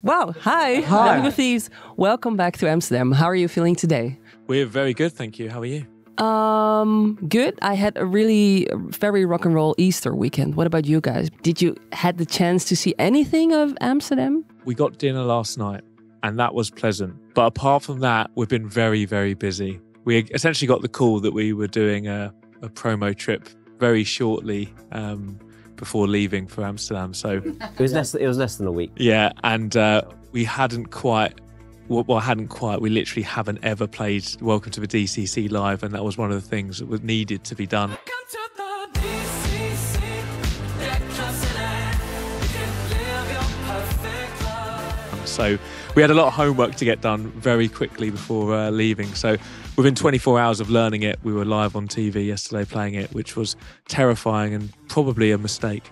Wow, hi. Nothing But Thieves. Welcome back to Amsterdam. How are you feeling today? We're very good, thank you. How are you? Good. I had a really very rock and roll Easter weekend. What about you guys? Did you had the chance to see anything of Amsterdam? We got dinner last night and that was pleasant. But apart from that, we've been very, very busy. We essentially got the call that we were doing a promo trip very shortly before leaving for Amsterdam. So it was less than a week. Yeah, and we hadn't quite. We literally haven't ever played Welcome to the D.C.C live, and that was one of the things that was needed to be done. Welcome to the D.C.C. Get close and you can live your perfect life. So we had a lot of homework to get done very quickly before leaving. So within 24 hours of learning it, we were live on TV yesterday playing it, which was terrifying and probably a mistake.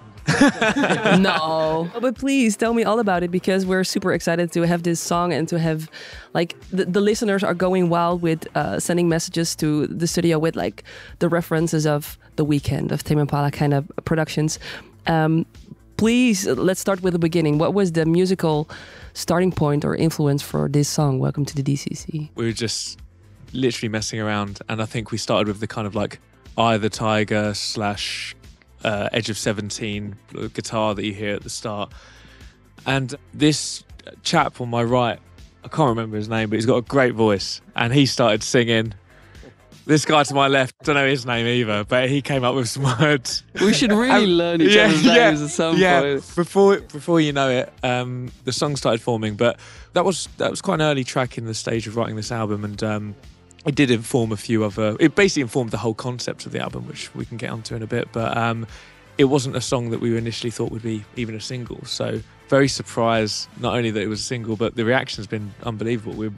No, but please tell me all about it, because we're super excited to have this song and to have, like, the listeners are going wild with sending messages to the studio with like the references of The Weeknd, of Tame Impala kind of productions. Please, let's start with the beginning. What was the musical starting point or influence for this song, Welcome to the D.C.C? We were just literally messing around, and I think we started with the kind of like Eye of the Tiger / Edge of 17 guitar that you hear at the start. And this chap on my right, I can't remember his name, but he's got a great voice, and he started singing. This guy to my left, don't know his name either, but he came up with some words. We should really learn each other's names at some point. Before you know it, the song started forming. But that was quite an early track in the stage of writing this album, and it did inform a few other. It basically informed the whole concept of the album, which we can get onto in a bit. But it wasn't a song that we initially thought would be even a single. So very surprised, not only that it was a single, but the reaction's been unbelievable.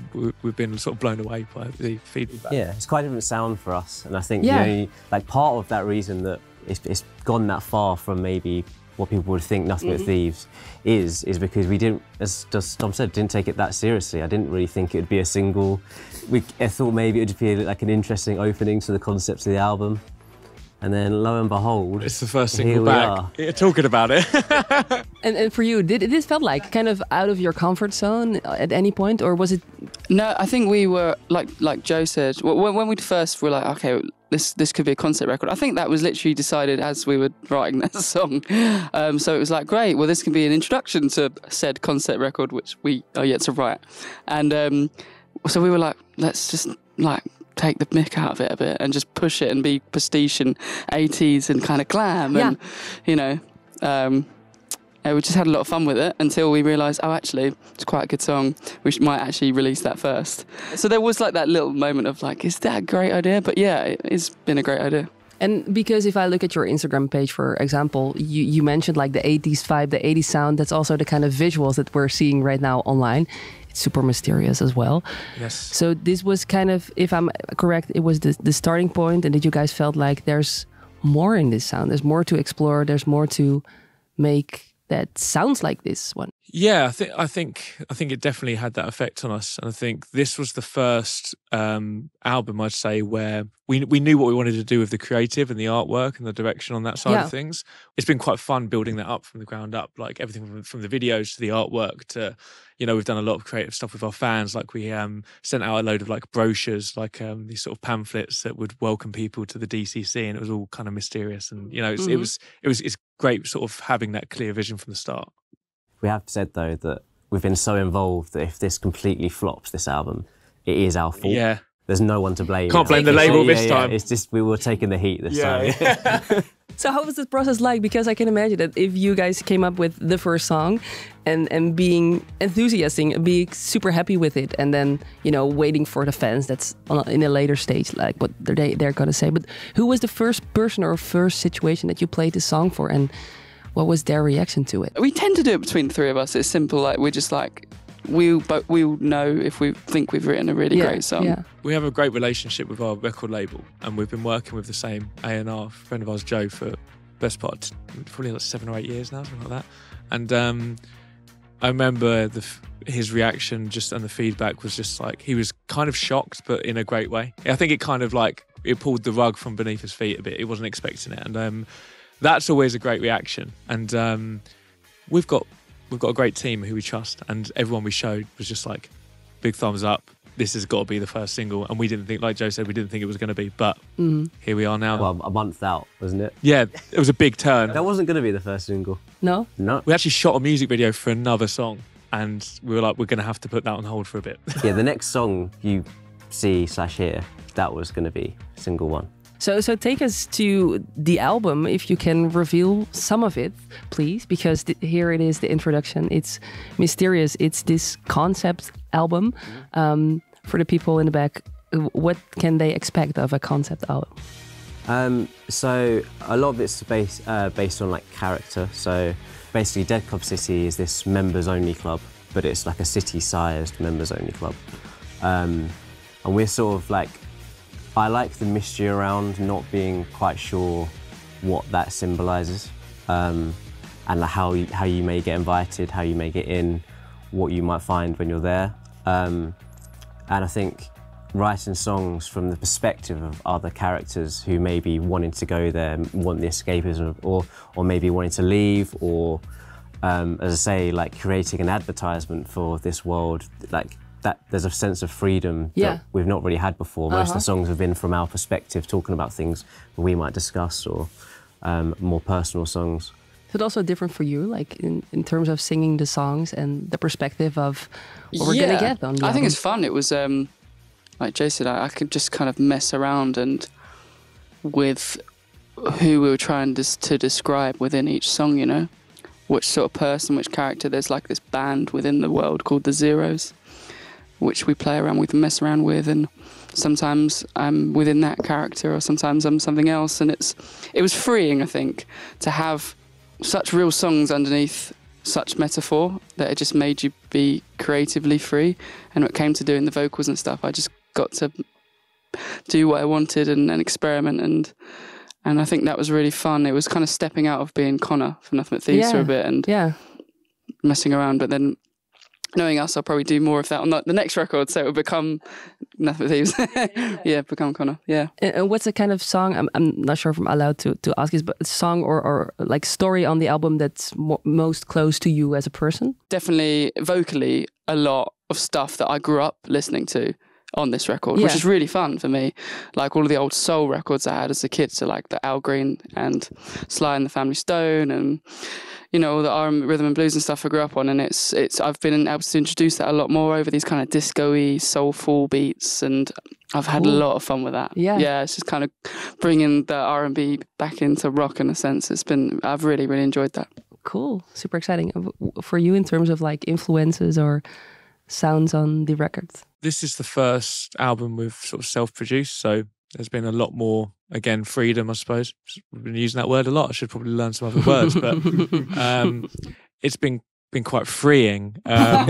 We've been sort of blown away by the feedback. Yeah, it's quite a different sound for us, and I think the only, like, part of that reason that it's gone that far from maybe what people would think Nothing But Thieves is because we didn't, as Tom said, didn't take it that seriously. I didn't really think it would be a single. I thought maybe it would be like an interesting opening to the concept of the album. And then, lo and behold, it's the first single back. Yeah, talking about it. And for you, did this felt like kind of out of your comfort zone at any point, or was it? No, I think we were like Joe said. When we first were like, okay, this could be a concept record. I think that was literally decided as we were writing that song. So it was like, great. Well, this can be an introduction to said concept record, which we are yet to write. And so we were like, let's just like take the mick out of it a bit and just push it and be pastiche and 80s and kind of glam. And, you know, we just had a lot of fun with it until we realised, oh, actually, it's quite a good song. We might actually release that first. So there was like that little moment of like, is that a great idea? But yeah, it's been a great idea. And because if I look at your Instagram page, for example, you mentioned like the 80s vibe, the 80s sound. That's also the kind of visuals that we're seeing right now online. It's super mysterious as well. Yes. So this was kind of, if I'm correct, it was the starting point, and that you guys felt like there's more in this sound. There's more to explore. There's more to make that sounds like this one. Yeah, I think it definitely had that effect on us, and I think this was the first album, I'd say, where we knew what we wanted to do with the creative and the artwork and the direction on that side of things. It's been quite fun building that up from the ground up, like everything from the videos to the artwork to, you know, we've done a lot of creative stuff with our fans. Like we sent out a load of like brochures, like these sort of pamphlets that would welcome people to the D.C.C, and it was all kind of mysterious, and you know, it's great sort of having that clear vision from the start. We have said, though, that we've been so involved that if this completely flops, this album, it is our fault. Yeah. There's no one to blame. Can't blame the label this time. It's just we were taking the heat this time. Yeah. So how was this process like? Because I can imagine that if you guys came up with the first song and being enthusiastic, being super happy with it, and then, you know, waiting for the fans, that's in a later stage, like what they're going to say. But who was the first person or first situation that you played this song for, and what was their reaction to it? We tend to do it between the three of us. It's simple. Like we're just like, we'll know if we think we've written a really great song. Yeah. We have a great relationship with our record label, and we've been working with the same A&R friend of ours, Joe, for best part probably like 7 or 8 years now, something like that. And I remember his reaction just and the feedback was just like, he was kind of shocked, but in a great way. I think it kind of like, it pulled the rug from beneath his feet a bit. He wasn't expecting it. And that's always a great reaction. And we've got we've got a great team who we trust, and everyone we showed was just like, big thumbs up. This has got to be the first single. And we didn't think, like Joe said, we didn't think it was going to be, but here we are now. Well, a month out, wasn't it? Yeah, it was a big turn. That wasn't going to be the first single. No? No. We actually shot a music video for another song, and we were like, we're going to have to put that on hold for a bit. Yeah, the next song you see/hear, that was going to be single one. So take us to the album, if you can reveal some of it, please, because here it is, the introduction. It's mysterious. It's this concept album. For the people in the back, what can they expect of a concept album? So a lot of it's based on like character. So basically, Dead Club City is this members-only club, but it's like a city-sized members-only club. And we're sort of like, I like the mystery around not being quite sure what that symbolises, and like how you may get invited, how you may get in, what you might find when you're there. And I think writing songs from the perspective of other characters who may be wanting to go there, want the escapism, or maybe wanting to leave, or as I say, like creating an advertisement for this world, like that there's a sense of freedom that we've not really had before. Most of the songs have been from our perspective, talking about things we might discuss, or more personal songs. Is it also different for you, like in terms of singing the songs and the perspective of what we're going to get on the album? I think it's fun. It was, like Jay said, I could just kind of mess around and with who we were trying to describe within each song, you know? Which sort of person, which character. There's like this band within the world called the Zeros, which we play around with and mess around with, and sometimes I'm within that character or sometimes I'm something else, and it was freeing, I think, to have such real songs underneath such metaphor that it just made you be creatively free. And when it came to doing the vocals and stuff, I just got to do what I wanted and experiment, and I think that was really fun. It was kind of stepping out of being Connor for Nothing But Thieves for a bit and messing around, but then knowing us, I'll probably do more of that on the next record, so it will become Nothing But Thieves. Yeah, become Connor, yeah. And what's the kind of song, I'm not sure if I'm allowed to ask this, but song or like story on the album that's most close to you as a person? Definitely vocally a lot of stuff that I grew up listening to on this record, which is really fun for me. Like all of the old soul records I had as a kid, so like the Al Green and Sly and the Family Stone, and you know, all the R&B, rhythm and blues and stuff I grew up on, and it's I've been able to introduce that a lot more over these kind of disco-y, soulful beats, and I've had a lot of fun with that. Yeah, it's just kind of bringing the R&B back into rock in a sense. I've really, really enjoyed that. Cool, super exciting. For you in terms of like influences or sounds on the records? This is the first album we've sort of self-produced, so there's been a lot more, again, freedom, I suppose. We've been using that word a lot. I should probably learn some other words, but it's been quite freeing. Wow,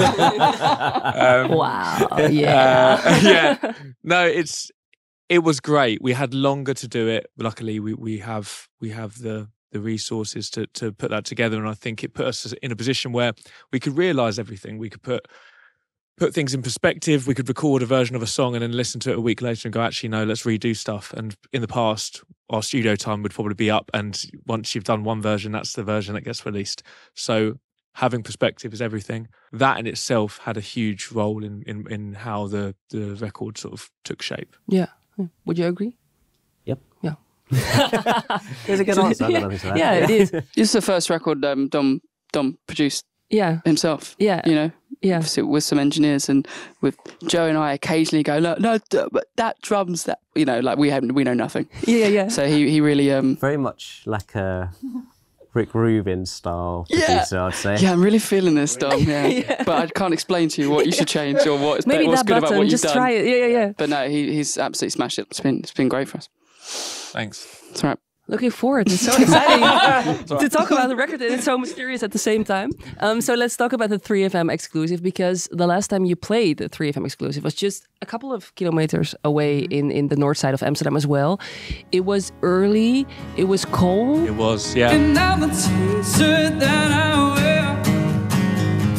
yeah. Yeah. No, it was great. We had longer to do it. Luckily, we have the resources to put that together, and I think it put us in a position where we could realise everything. We could put things in perspective. We could record a version of a song and then listen to it a week later and go, actually, no, let's redo stuff. And in the past, our studio time would probably be up, and once you've done one version, that's the version that gets released. So having perspective is everything. That in itself had a huge role in how the record sort of took shape. Yeah. Would you agree? Yep. Yeah. There's a good answer. I got nothing to add. Yeah, it is. This is the first record Dom produced himself. Yeah. You know? Yeah. With some engineers, and with Joe and I occasionally go, no, but that drums, that, you know, like we know nothing. Yeah. So he really very much like a Rick Rubin style producer, I'd say. Yeah, I'm really feeling this, Dom. Yeah. But I can't explain to you what you should change or what's good about what you've just done. Try it. Yeah. But no, he's absolutely smashed it. It's been great for us. Thanks. That's right. Looking forward. It's so exciting to talk about the record, and it's so mysterious at the same time. So let's talk about the 3FM exclusive, because the last time you played the 3FM exclusive was just a couple of kilometers away in the north side of Amsterdam as well. It was early. It was cold. It was, yeah. And I'm a t-shirt that I wear.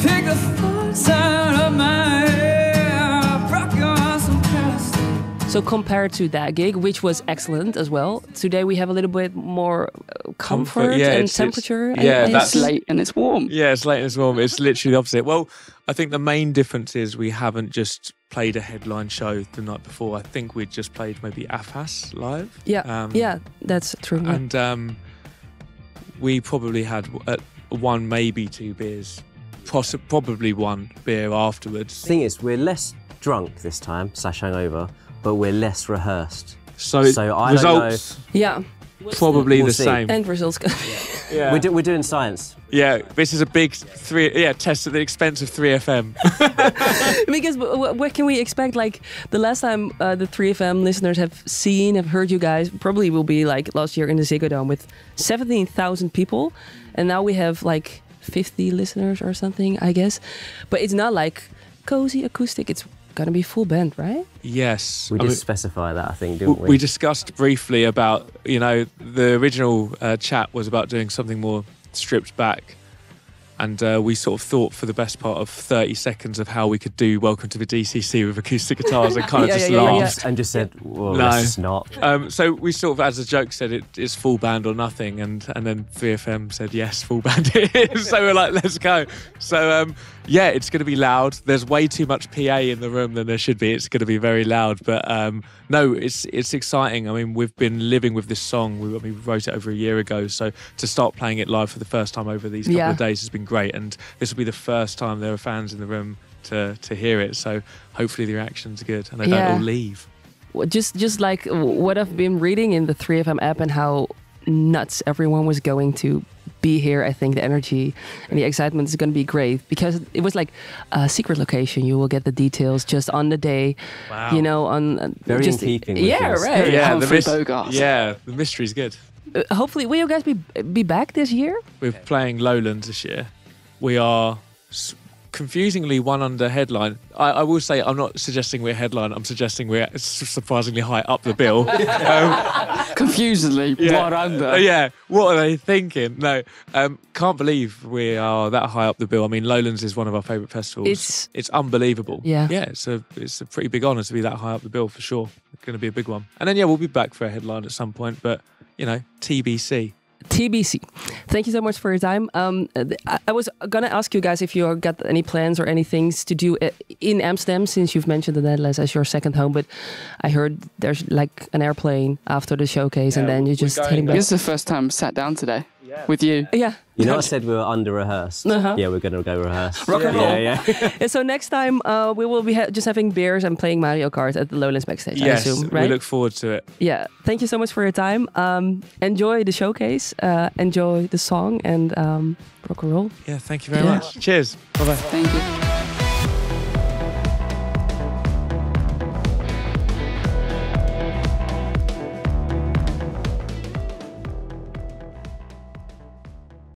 Pick the thoughts out of my hair. Broke your awesome past. So compared to that gig, which was excellent as well, today we have a little bit more comfort and temperature. It's late and it's warm. Yeah, it's late and it's warm. It's literally the opposite. Well, I think the main difference is we haven't just played a headline show the night before. I think we'd just played maybe AFAS live. Yeah, that's true. Yeah. And we probably had one, maybe two beers, probably one beer afterwards. The thing is, we're less drunk this time, / hangover, but we're less rehearsed. So I results, don't know. Yeah. probably We'll the see. same. End results. Yeah. We're doing science. Yeah, this is a big test at the expense of 3FM. Because what can we expect? Like the last time the 3FM listeners have heard you guys, probably will be like last year in the Ziggo Dome with 17,000 people. And now we have like 50 listeners or something, I guess. But it's not like cozy acoustic. It's gonna be full band, right? We Yes. did specify that, I think, didn't we? We discussed briefly about, the original chat was about doing something more stripped back. And we sort of thought for the best part of 30 seconds of how we could do Welcome to the D.C.C. with acoustic guitars and kind of just laughed. And just said, well, No. let's not. So we sort of, as a joke, said it's full band or nothing. And then 3FM said, yes, full band it is. So we're like, let's go. So, it's going to be loud. There's way too much PA in the room than there should be. It's going to be very loud. But no, it's exciting. I mean, we've been living with this song. We wrote it over a year ago. So to start playing it live for the first time over these couple of days has been great. And this will be the first time there are fans in the room to hear it. So hopefully the reaction's good and they don't all leave. Just like what I've been reading in the 3FM app and how nuts everyone was going to be here. I think the energy and the excitement is going to be great because it was like a secret location. You will get the details just on the day. Wow. On Very just in keeping with this. right. Yeah, Humphrey Bogart. the mystery's good. Hopefully, will you guys be back this year? We're playing Lowlands this year. We are confusingly one under headline. I will say I'm not suggesting we're headline. I'm suggesting we're surprisingly high up the bill. Confusingly, one under. What are they thinking? No, can't believe we are that high up the bill. I mean, Lowlands is one of our favourite festivals. It's unbelievable. Yeah, it's a pretty big honour to be that high up the bill for sure. It's going to be a big one. And then we'll be back for a headline at some point. But TBC. TBC. Thank you so much for your time. I was going to ask you guys if you got any plans or any things to do in Amsterdam, since you've mentioned the Netherlands as your second home. But I heard there's like an airplane after the showcase and then you're just heading back. This is the first time I sat down today with you. Yeah. You know, I said we were under-rehearsed. Yeah, we're going to go rehearse. Rock and roll. Yeah. So next time we will be just having beers and playing Mario Kart at the Lowlands backstage, Yes, I assume, right? we look forward to it. Yeah. Thank you so much for your time. Enjoy the showcase. Enjoy the song and rock and roll. Yeah, thank you very much. Cheers. Bye-bye. Thank you.